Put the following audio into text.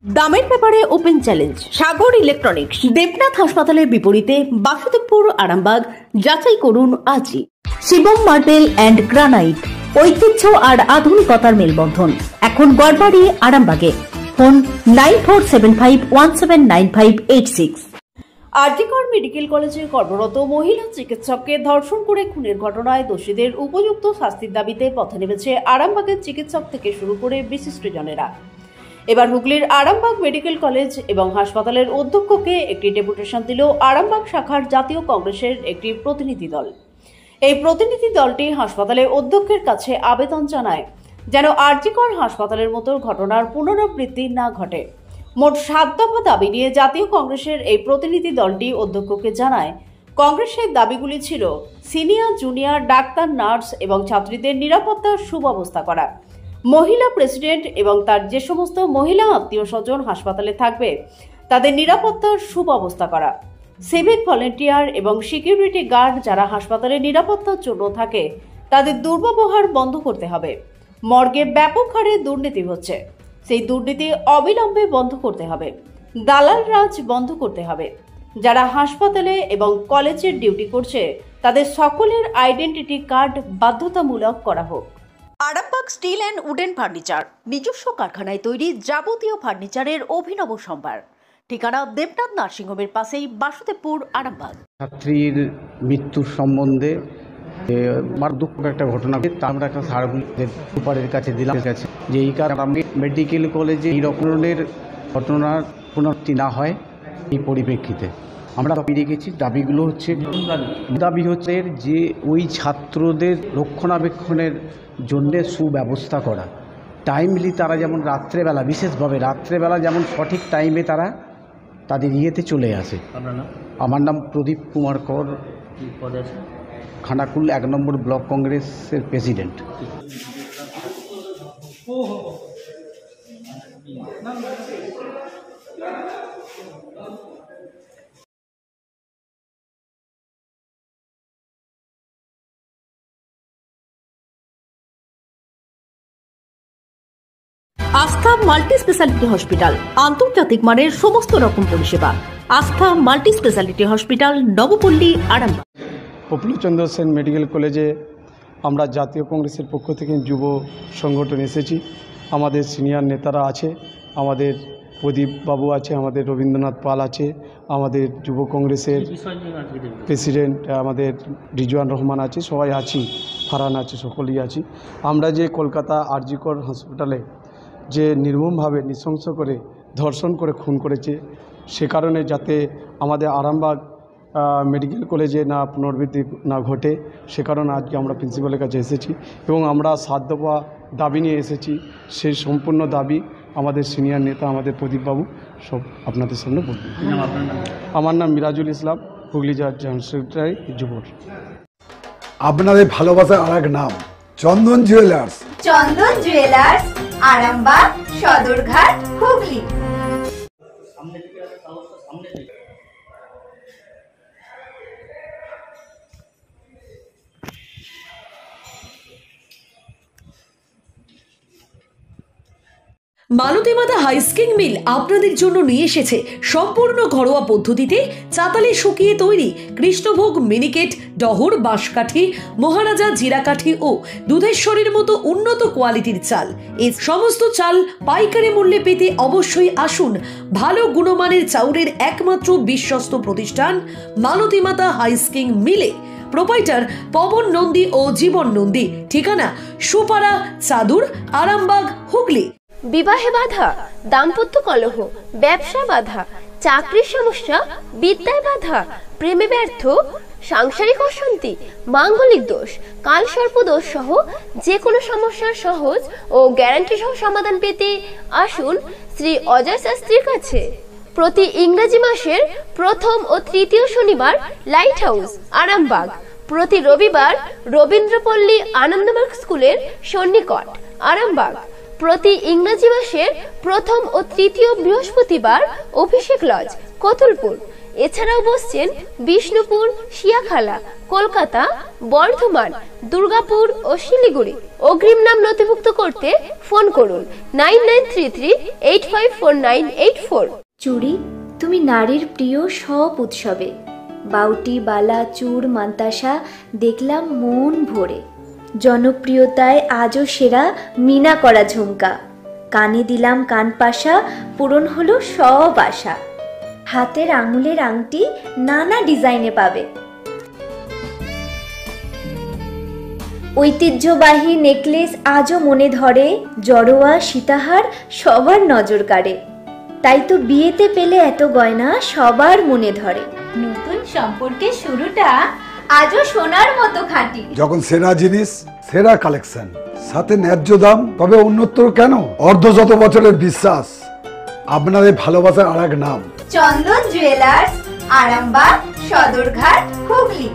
দামের ব্যাপারে open challenge সাগর electronics. Debnath হাসপাতালের বিপরীতে বাসুদেবপুর, আরামবাগ। যাচাই করুন আজই। শিবম মার্বেল অ্যান্ড গ্রানাইট, ঐতিহ্য আর আধুনিকতার মেলবন্ধন, এখন গড়বাড়ি, আরামবাগে। ফোন 9475179586। আরজিকর মেডিকেল কলেজে কর্মরত মহিলা চিকিৎসককে ধর্ষণ করে খুনের ঘটনায় দোষীদের উপযুক্ত শাস্তির দাবিতে পথে নেমেছে আরামবাগের চিকিৎসক থেকে শুরু করে বিশিষ্টজনেরা। এবার হুগলির আরামবাগ মেডিকেল কলেজ এবং হাসপাতালের অধ্যক্ষকে একটি ডেপুটেশন দিল আরামবাগ শাখার জাতীয় কংগ্রেসের একটি প্রতিনিধি দল। এই প্রতিনিধি দলটি হাসপাতালের অধ্যক্ষের কাছে আবেদন জানায় যেন আরজিকর হাসপাতালের মতো ঘটনার পুনরাবৃত্তি না ঘটে। মোট 7 দফা দাবি নিয়ে জাতীয় কংগ্রেসের এই প্রতিনিধি দলটি অধ্যক্ষকে জানায়। কংগ্রেসের দাবিগুলি ছিল সিনিয়র, জুনিয়র, ডাক্তার, নার্স এবং ছাত্রীদের নিরাপত্তার সুব্যবস্থা করা, মহিলা প্রেসিডেন্ট এবং তার যে সমস্ত মহিলা আত্মীয় স্বজন হাসপাতালে থাকবে তাদের নিরাপত্তার সুব্যবস্থা করা, সিভিক ভলেন্টিয়ার এবং সিকিউরিটি গার্ড যারা হাসপাতালের নিরাপত্তার জন্য থাকে তাদের দুর্ব্যবহার বন্ধ করতে হবে। মর্গে ব্যাপক হারে দুর্নীতি হচ্ছে, সেই দুর্নীতি অবিলম্বে বন্ধ করতে হবে। দালাল রাজ বন্ধ করতে হবে। যারা হাসপাতালে এবং কলেজের ডিউটি করছে তাদের সকলের আইডেন্টিটি কার্ড বাধ্যতামূলক করা হোক। Arambagh steel and wooden furniture, নিজস্ব কারখানায় তৈরি যাবতীয় ফার্নিচারের অভিনব সম্ভার। ঠিকানা দেবনাথ নার্সিংহোমের পাশেই, বাসুদেবপুর, আরামবাগ। ছাত্রীর মৃত্যুর সম্বন্ধে আমার দুঃখ একটা ঘটনা, আমরা একটা সার্ভিসের সুপারের কাছে দিলাম যে এই কারণে মেডিকেল কলেজে এই রকমের ঘটনার পুনরাবৃত্তি না হয়। এই পরিপ্রেক্ষিতে আমরা পেয়ে গেছি দাবিগুলো হচ্ছে, দাবি হচ্ছে যে ওই ছাত্রদের রক্ষণাবেক্ষণের জন্যে সুব্যবস্থা করা, টাইমলি তারা যেমন রাত্রেবেলা, বিশেষভাবে রাত্রেবেলা যেমন সঠিক টাইমে তারা তাদের ইয়েতে চলে আসে। আমার নাম প্রদীপ কুমার কর, খানাকুল 1 নম্বর ব্লক কংগ্রেসের president. Aastha multi speciality hospital, আন্তর্জাতিক মানের সমস্ত রকম পরিষেবা। Aastha multi speciality hospital, Nabapalli, Arambagh. Prafullachandra Sen medical কলেজে আমরা জাতীয় কংগ্রেসের পক্ষ থেকে যুব সংগঠন এসেছি। আমাদের সিনিয়র নেতারা আছে, আমাদের প্রদীপ বাবু আছে, আমাদের রবীন্দ্রনাথ পাল আছে, আমাদের যুব কংগ্রেসের প্রেসিডেন্ট আমাদের রিজওয়ান রহমান আছে, সবাই আছি, ফারহান আছে, সকলেই আছি। আমরা যে কলকাতা আরজিকর হাসপাতালে যে নির্মমভাবে নৃশংস করে ধর্ষণ করে খুন করেছে, সে কারণে যাতে আমাদের আরামবাগ মেডিকেল কলেজে না পুনরাবৃত্তি না ঘটে, সে কারণে আজকে আমরা প্রিন্সিপালের কাছে এসেছি এবং আমরা 7 দফা দাবি নিয়ে এসেছি। সেই সম্পূর্ণ দাবি আমাদের সিনিয়র নেতা আমাদের প্রদীপবাবু সব আপনাদের সামনে বলবেন। আমার নাম মিরাজুল ইসলাম, হুগলি জেলার জেনারেল সেক্রেটারি, যুবর। আপনাদের ভালোবাসার আরেক নাম চন্দন জুয়েলার্স। চন্দন জুয়েলার্স, আরামবাগ, সদরঘাট, হুগলি। মালতীমাতা হাইস্কিং মিল আপনাদের জন্য নিয়ে এসেছে সম্পূর্ণ ঘরোয়া পদ্ধতিতে চাতালে শুকিয়ে তৈরি কৃষ্ণভোগ, মিনিকেট, ডহর, বাঁশকাঠি, মহারাজা, জিরাকাঠি ও দুধেশ্বরীর মতো উন্নত কোয়ালিটির চাল। এই সমস্ত চাল পাইকারি মূল্যে পেতে অবশ্যই আসুন ভালো গুণমানের চাউলের একমাত্র বিশ্বস্ত প্রতিষ্ঠান মালতীমাতা হাইস্কিং মিলে। প্রোপাইটার পবন নন্দী ও জীবন নন্দী। ঠিকানা সুপারা, চাদুর, আরামবাগ, হুগলি। বিবাহে বাধা, দাম্পত্য কলহ, ব্যবসা বাধা, চাকরির সমস্যা, বিদ্যায় বাধা, প্রেমে ব্যর্থ, সাংসারিক অশান্তি, মাঙ্গলিক দোষ, কালসর্প দোষ সহ যে কোনো সমস্যার সহজ ও গ্যারান্টি সহ সমাধান পেতে আসুন শ্রী অজয় শাস্ত্রীর কাছে। প্রতি ইংরেজি মাসের প্রথম ও তৃতীয় শনিবার লাইট হাউস, আরামবাগ। প্রতি রবিবার রবীন্দ্রপল্লী আনন্দমার্গ স্কুলের সন্নিকট, আরামবাগ। প্রতি ইংরেজি মাসের প্রথম ও তৃতীয় বৃহস্পতিবার অভিষেক লজ, কতুলপুর। এছাড়াও বসছেন বিষ্ণুপুর, শিয়াখালা, কলকাতা, বর্ধমান, দুর্গাপুর ও শিলিগুড়ি অগ্রিম নাম নথিভুক্ত করতে ফোন করুন 9933854984। চুড়ি তুমি নারীর প্রিয় সব উৎসবে, বাউটি বালা চূড় মান্তাসা দেখলাম মন ভরে। জনপ্রিয়তায় আজও সেরা মিনা করা ঝুমকা, কানে দিলাম কানপাশা, পূরণ হলো সব আশা। হাতের আঙুলের আংটি নানা ডিজাইনে পাবে, ঐতিহ্যবাহী নেকলেস আজও মনে ধরে, জড়োয়া সীতাহার সবার নজর কাড়ে। তাই তো বিয়েতে পেলে এত গয়না সবার মনে ধরে। নতুন সম্পর্কের শুরুটা আজও সোনার মতো খাঁটি। যখন সেরা জিনিস, সেরা কালেকশন, সাথে ন্যায্য দাম, তবে উন্নতর কেন? অর্ধশত বছরের বিশ্বাস, আপনাদের ভালোবাসার আর এক নাম চন্দন জুয়েলার্স, আরামবাগ, সদরঘাট, হুগলি।